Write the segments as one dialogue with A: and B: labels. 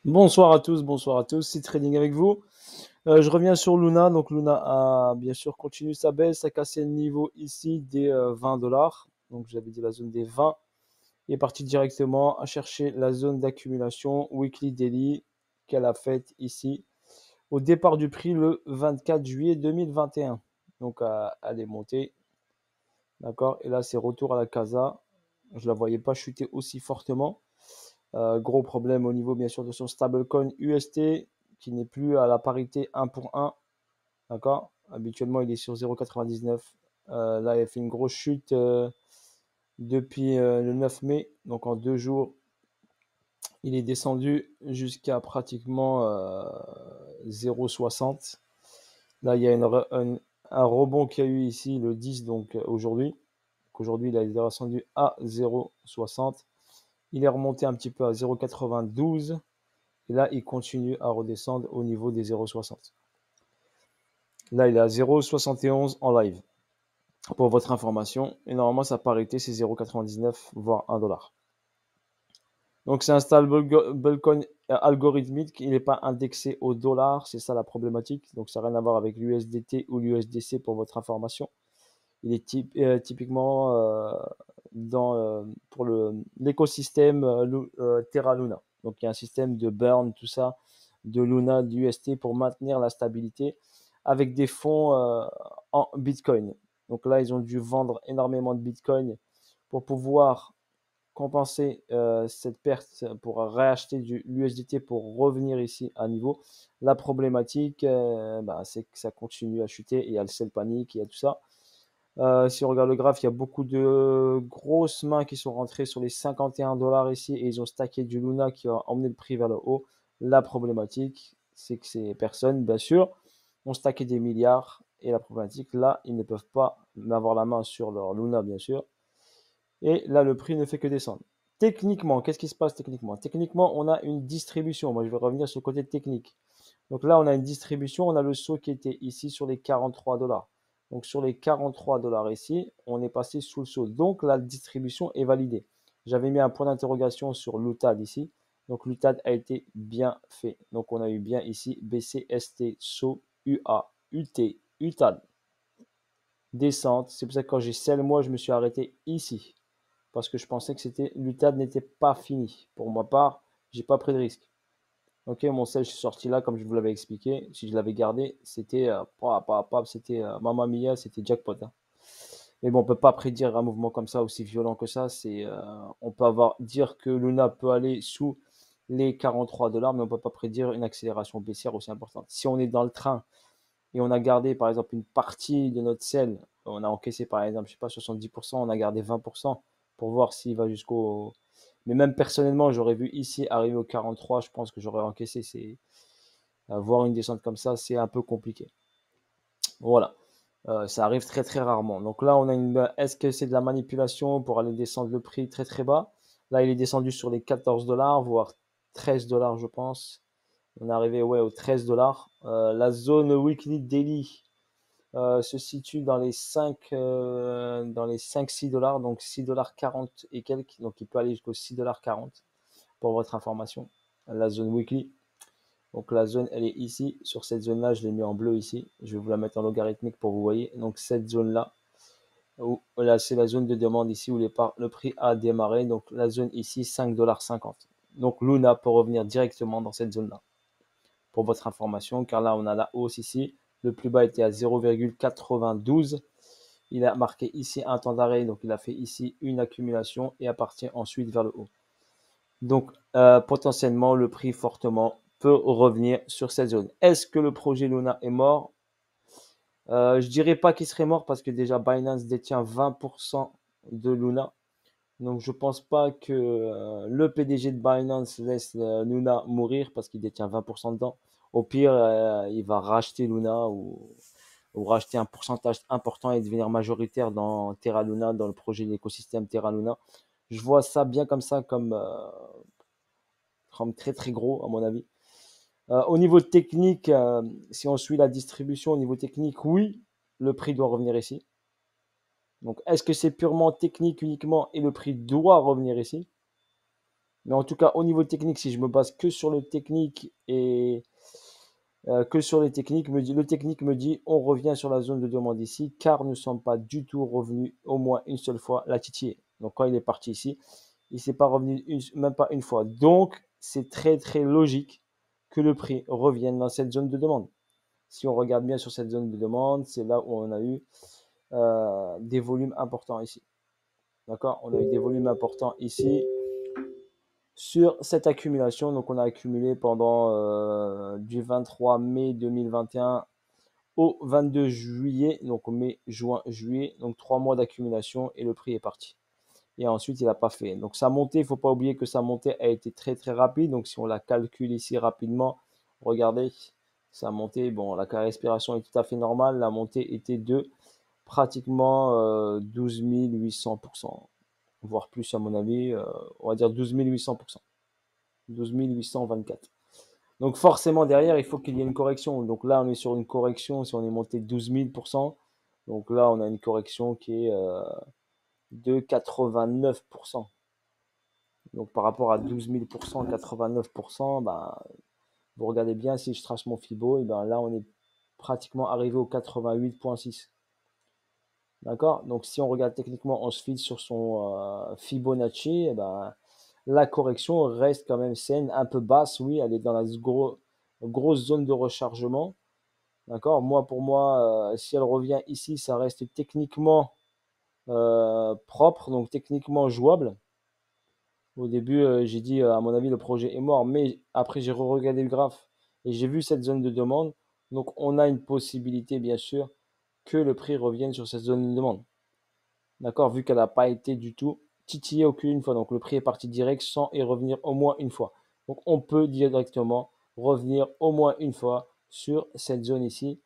A: Bonsoir à tous, c'est Trading avec vous. Je reviens sur Luna. Donc Luna a bien sûr continué sa baisse, a cassé le niveau ici des 20 dollars. Donc j'avais dit la zone des 20. Il est parti directement à chercher la zone d'accumulation weekly daily qu'elle a faite ici au départ du prix le 24 juillet 2021. Donc elle est montée, d'accord. Et là c'est retour à la casa. Je la voyais pas chuter aussi fortement. Gros problème au niveau bien sûr de son stablecoin UST qui n'est plus à la parité 1 pour 1. D'accord. Habituellement il est sur 0,99. Là il a fait une grosse chute depuis le 9 mai. Donc en 2 jours il est descendu jusqu'à pratiquement 0,60. Là il y a un rebond qu'il y a eu ici le 10 donc aujourd'hui. Donc aujourd'hui il est descendu à 0,60. Il est remonté un petit peu à 0,92. Et là, il continue à redescendre au niveau des 0,60. Là, il est à 0,71 en live, pour votre information. Et normalement, sa parité, c'est 0,99, voire 1 dollar. Donc, c'est un stablecoin algorithmique. Il n'est pas indexé au dollar. C'est ça la problématique. Donc, ça n'a rien à voir avec l'USDT ou l'USDC pour votre information. Il est typiquement pour l'écosystème Terra Luna. Donc il y a un système de burn, tout ça, de Luna, d'UST pour maintenir la stabilité avec des fonds en Bitcoin. Donc là, ils ont dû vendre énormément de Bitcoin pour pouvoir compenser cette perte, pour réacheter du l'USDT pour revenir ici à niveau. La problématique, c'est que ça continue à chuter et il y a le sell panic, il y a tout ça. Si on regarde le graphe, il y a beaucoup de grosses mains qui sont rentrées sur les 51 dollars ici et ils ont stacké du Luna qui a emmené le prix vers le haut. La problématique, c'est que ces personnes, bien sûr, ont stacké des milliards et la problématique, là, ils ne peuvent pas avoir la main sur leur Luna, bien sûr. Et là, le prix ne fait que descendre. Techniquement, qu'est-ce qui se passe techniquement? Techniquement, on a une distribution. Moi, je vais revenir sur le côté technique. Donc là, on a une distribution. On a le saut qui était ici sur les 43 dollars. Donc sur les 43 dollars ici, on est passé sous le saut. Donc la distribution est validée. J'avais mis un point d'interrogation sur l'UTAD ici. Donc l'UTAD a été bien fait. Donc on a eu bien ici BCST, saut, UA, UT, UTAD. Descente. C'est pour ça que quand j'ai sell, moi, je me suis arrêté ici parce que je pensais que l'UTAD n'était pas fini. Pour ma part, j'ai pas pris de risque. Ok, mon sel, je suis sorti là, comme je vous l'avais expliqué. Si je l'avais gardé, c'était c'était Mamma Mia, c'était jackpot, hein. Mais bon, on peut pas prédire un mouvement comme ça, aussi violent que ça. On peut dire que Luna peut aller sous les 43 dollars, mais on peut pas prédire une accélération baissière aussi importante. Si on est dans le train et on a gardé, par exemple, une partie de notre sel, on a encaissé, par exemple, je sais pas, 70%, on a gardé 20% pour voir s'il va jusqu'au. Mais même personnellement, j'aurais vu ici arriver au 43, je pense que j'aurais encaissé. Voir une descente comme ça, c'est un peu compliqué. Voilà. Ça arrive très très rarement. Donc là, est-ce que c'est de la manipulation pour aller descendre le prix très très bas? Là, il est descendu sur les 14 dollars, voire 13 dollars, je pense. On est arrivé, ouais, aux 13 dollars. La zone weekly daily se situe dans les 5-6 dollars, donc 6 dollars 40 et quelques. Donc il peut aller jusqu'au 6 dollars 40 pour votre information. La zone weekly. Donc la zone, elle est ici. Sur cette zone-là, je l'ai mis en bleu ici. Je vais vous la mettre en logarithmique pour vous voyez. Donc cette zone-là, là c'est la zone de demande ici où le prix a démarré. Donc la zone ici, 5,50 $. Donc Luna peut revenir directement dans cette zone-là. Pour votre information, car là on a la hausse ici. Le plus bas était à 0,92. Il a marqué ici un temps d'arrêt, donc il a fait ici une accumulation et appartient ensuite vers le haut. Donc potentiellement le prix fortement peut revenir sur cette zone. Est-ce que le projet Luna est mort? Je dirais pas qu'il serait mort parce que déjà Binance détient 20% de Luna. Donc je pense pas que le PDG de Binance laisse Luna mourir parce qu'il détient 20% dedans. Au pire, il va racheter Luna ou racheter un pourcentage important et devenir majoritaire dans Terra Luna, dans le projet de l'écosystème Terra Luna. Je vois ça bien comme ça, comme très très gros à mon avis. Au niveau technique, si on suit la distribution au niveau technique, oui, le prix doit revenir ici. Donc, est-ce que c'est purement technique uniquement et le prix doit revenir ici? Mais en tout cas, au niveau technique, si je me base que sur le technique et que sur les techniques, le technique me dit on revient sur la zone de demande ici, car nous ne sommes pas du tout revenus au moins une seule fois la titiller. Donc quand il est parti ici, il ne s'est pas revenu même pas une fois. Donc c'est très très logique que le prix revienne dans cette zone de demande. Si on regarde bien sur cette zone de demande, c'est là où on a eu des volumes importants ici. D'accord? On a eu des volumes importants ici sur cette accumulation. Donc, on a accumulé pendant du 23 mai 2021 au 22 juillet, donc mai, juin, juillet, donc 3 mois d'accumulation et le prix est parti. Et ensuite, il n'a pas fait. Donc, sa montée, il ne faut pas oublier que sa montée a été très très rapide. Donc, si on la calcule ici rapidement, regardez, sa montée, bon, la respiration est tout à fait normale. La montée était de pratiquement 12 800%, voire plus à mon avis, on va dire 12 800%, 12 824. Donc forcément derrière, il faut qu'il y ait une correction. Donc là, on est sur une correction, si on est monté 12 000%, donc là, on a une correction qui est de 89%. Donc par rapport à 12 000%, 89%, ben, vous regardez bien, si je trace mon Fibo, et ben là, on est pratiquement arrivé au 88,6. D'accord? Donc si on regarde techniquement, on se file sur son Fibonacci, et ben, la correction reste quand même saine, un peu basse, oui, elle est dans la grosse zone de rechargement. D'accord? Moi, pour moi, si elle revient ici, ça reste techniquement propre, donc techniquement jouable. Au début, j'ai dit, à mon avis, le projet est mort, mais après, j'ai regardé le graphe et j'ai vu cette zone de demande. Donc, on a une possibilité, bien sûr, que le prix revienne sur cette zone de demande. D'accord? Vu qu'elle n'a pas été du tout titillée aucune fois. Donc, le prix est parti direct sans y revenir au moins une fois. Donc, on peut directement revenir au moins une fois sur cette zone ici.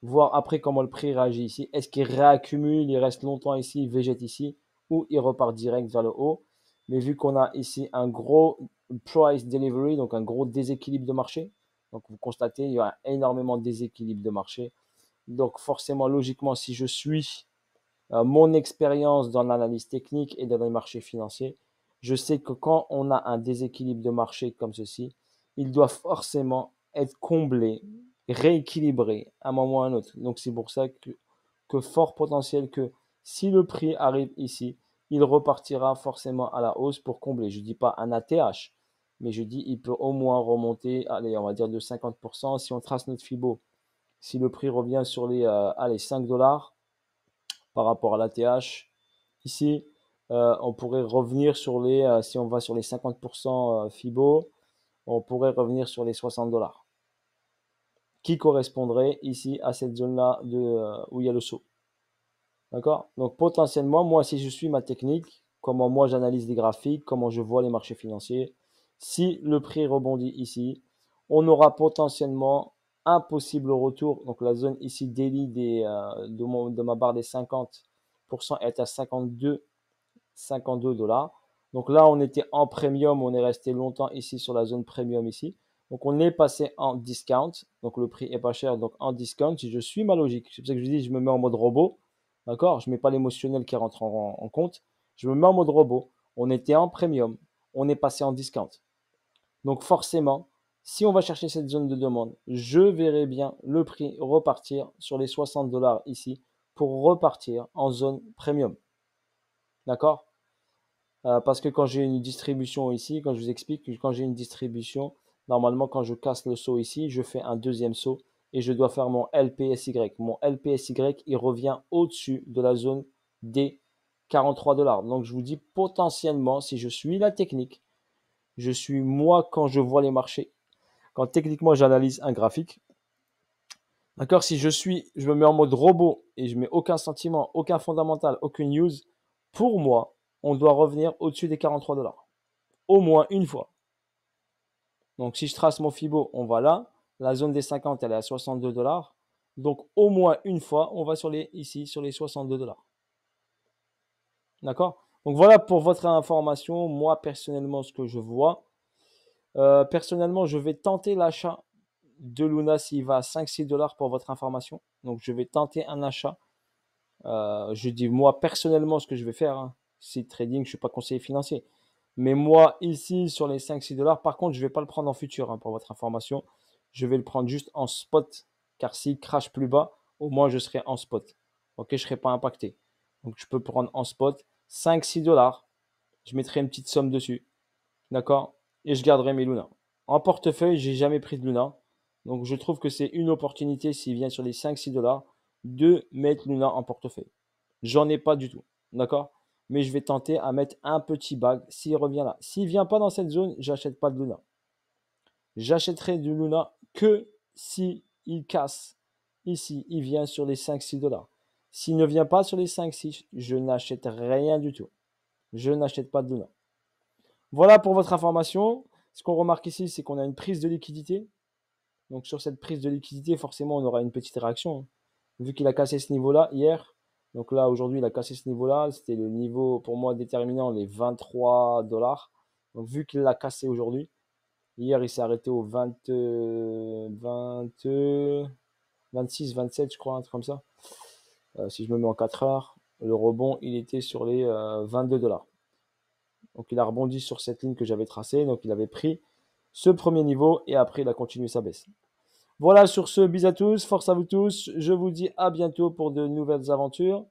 A: Voir après comment le prix réagit ici. Est-ce qu'il réaccumule, il reste longtemps ici, il végète ici, ou il repart direct vers le haut. Mais vu qu'on a ici un gros price delivery, donc un gros déséquilibre de marché, donc vous constatez, il y a énormément de déséquilibre de marché. Donc forcément, logiquement, si je suis mon expérience dans l'analyse technique et dans les marchés financiers, je sais que quand on a un déséquilibre de marché comme ceci, il doit forcément être comblé, rééquilibré à un moment ou à un autre. Donc c'est pour ça que fort potentiel que si le prix arrive ici, il repartira forcément à la hausse pour combler. Je ne dis pas un ATH, mais je dis il peut au moins remonter, allez, on va dire de 50%. Si on trace notre Fibo, si le prix revient sur les allez, 5 dollars, par rapport à l'ATH. Ici, on pourrait revenir sur les, si on va sur les 50% FIBO, on pourrait revenir sur les 60 dollars, qui correspondrait ici à cette zone-là où il y a le saut. D'accord? Donc potentiellement, moi, si je suis ma technique, comment moi j'analyse les graphiques, comment je vois les marchés financiers, si le prix rebondit ici, on aura potentiellement un possible retour. Donc la zone ici daily de ma barre des 50% est à 52 dollars. Donc là, on était en premium, on est resté longtemps ici sur la zone premium ici. Donc on est passé en discount. Donc le prix est pas cher, donc en discount, si je suis ma logique, c'est pour ça que je dis, je me mets en mode robot. D'accord? Je ne mets pas l'émotionnel qui rentre en compte. Je me mets en mode robot. On était en premium, on est passé en discount. Donc forcément, si on va chercher cette zone de demande, je verrai bien le prix repartir sur les 60 dollars ici pour repartir en zone premium. D'accord? Parce que quand j'ai une distribution ici, quand je vous explique que quand j'ai une distribution, normalement quand je casse le saut ici, je fais un deuxième saut et je dois faire mon LPSY. Mon LPSY, il revient au-dessus de la zone des 43 dollars. Donc je vous dis potentiellement, si je suis la technique, je suis moi quand je vois les marchés, quand techniquement j'analyse un graphique. D'accord, si je me mets en mode robot et je mets aucun sentiment, aucun fondamental, aucune news, pour moi, on doit revenir au-dessus des 43 dollars. Au moins une fois. Donc si je trace mon Fibo, on va là. La zone des 50, elle est à 62 dollars. Donc au moins une fois, on va ici sur les 62 dollars. D'accord? Donc voilà pour votre information. Moi, personnellement, ce que je vois. Personnellement, je vais tenter l'achat de Luna s'il va à 5-6 dollars pour votre information. Donc je vais tenter un achat. Je dis moi personnellement ce que je vais faire. Hein. C'est trading, je ne suis pas conseiller financier. Mais moi, ici, sur les 5-6 $, par contre, je ne vais pas le prendre en futur, hein, pour votre information. Je vais le prendre juste en spot, car s'il crache plus bas, au moins je serai en spot. Ok, je ne serai pas impacté. Donc, je peux prendre en spot 5-6 $. Je mettrai une petite somme dessus. D'accord? Et je garderai mes Luna. En portefeuille, j'ai jamais pris de Luna. Donc, je trouve que c'est une opportunité, s'il vient sur les 5-6 $, de mettre Luna en portefeuille. J'en ai pas du tout. D'accord? Mais je vais tenter à mettre un petit bag s'il revient là. S'il vient pas dans cette zone, j'achète pas de Luna. J'achèterai du Luna que si il casse. Ici, il vient sur les 5-6 $. S'il ne vient pas sur les 5-6, je n'achète rien du tout. Je n'achète pas de Luna. Voilà pour votre information. Ce qu'on remarque ici, c'est qu'on a une prise de liquidité. Donc sur cette prise de liquidité, forcément, on aura une petite réaction, hein. Vu qu'il a cassé ce niveau-là hier. Donc là, aujourd'hui, il a cassé ce niveau-là. C'était le niveau, pour moi, déterminant, les 23 $. Donc vu qu'il l'a cassé aujourd'hui, hier, il s'est arrêté au 20, 26, 27, je crois, un truc comme ça. Si je me mets en 4 heures, le rebond, il était sur les 22 $. Donc il a rebondi sur cette ligne que j'avais tracée. Donc il avait pris ce premier niveau et après il a continué sa baisse. Voilà, sur ce, bis à tous, force à vous tous. Je vous dis à bientôt pour de nouvelles aventures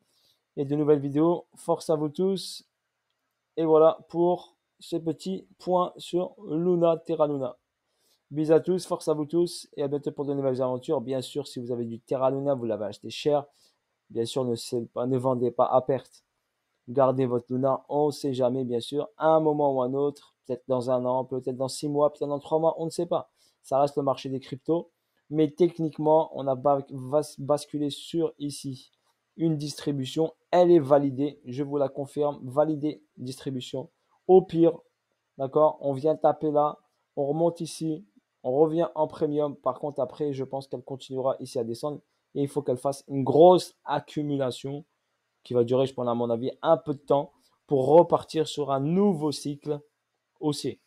A: et de nouvelles vidéos. Force à vous tous. Et voilà pour ce petit point sur Luna, Terra Luna. Bis à tous, force à vous tous et à bientôt pour de nouvelles aventures. Bien sûr, si vous avez du Terra Luna, vous l'avez acheté cher. Bien sûr, ne vendez pas à perte. Gardez votre Luna, on ne sait jamais, bien sûr, à un moment ou un autre, peut-être dans un an, peut-être dans 6 mois, peut-être dans 3 mois, on ne sait pas. Ça reste le marché des cryptos. Mais techniquement, on a basculé sur ici une distribution. Elle est validée, je vous la confirme, validée distribution. Au pire, d'accord, on vient taper là, on remonte ici, on revient en premium. Par contre, après, je pense qu'elle continuera ici à descendre. Et il faut qu'elle fasse une grosse accumulation qui va durer, je pense, à mon avis, un peu de temps pour repartir sur un nouveau cycle haussier.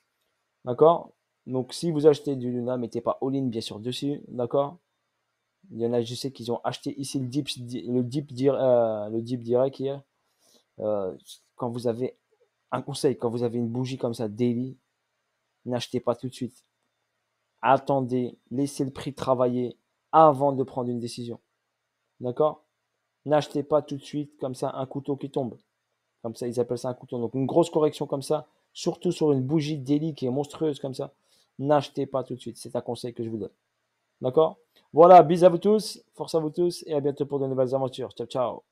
A: D'accord? Donc, si vous achetez du Luna, mettez pas all-in, bien sûr, dessus. D'accord? Il y en a, je sais qu'ils ont acheté ici le dip direct hier. Quand vous avez un conseil, quand vous avez une bougie comme ça, daily, n'achetez pas tout de suite. Attendez, laissez le prix travailler avant de prendre une décision. D'accord? N'achetez pas tout de suite comme ça un couteau qui tombe. Comme ça, ils appellent ça un couteau. Donc, une grosse correction comme ça, surtout sur une bougie daily qui est monstrueuse comme ça, n'achetez pas tout de suite. C'est un conseil que je vous donne. D'accord? Voilà, bis à vous tous, force à vous tous et à bientôt pour de nouvelles aventures. Ciao, ciao.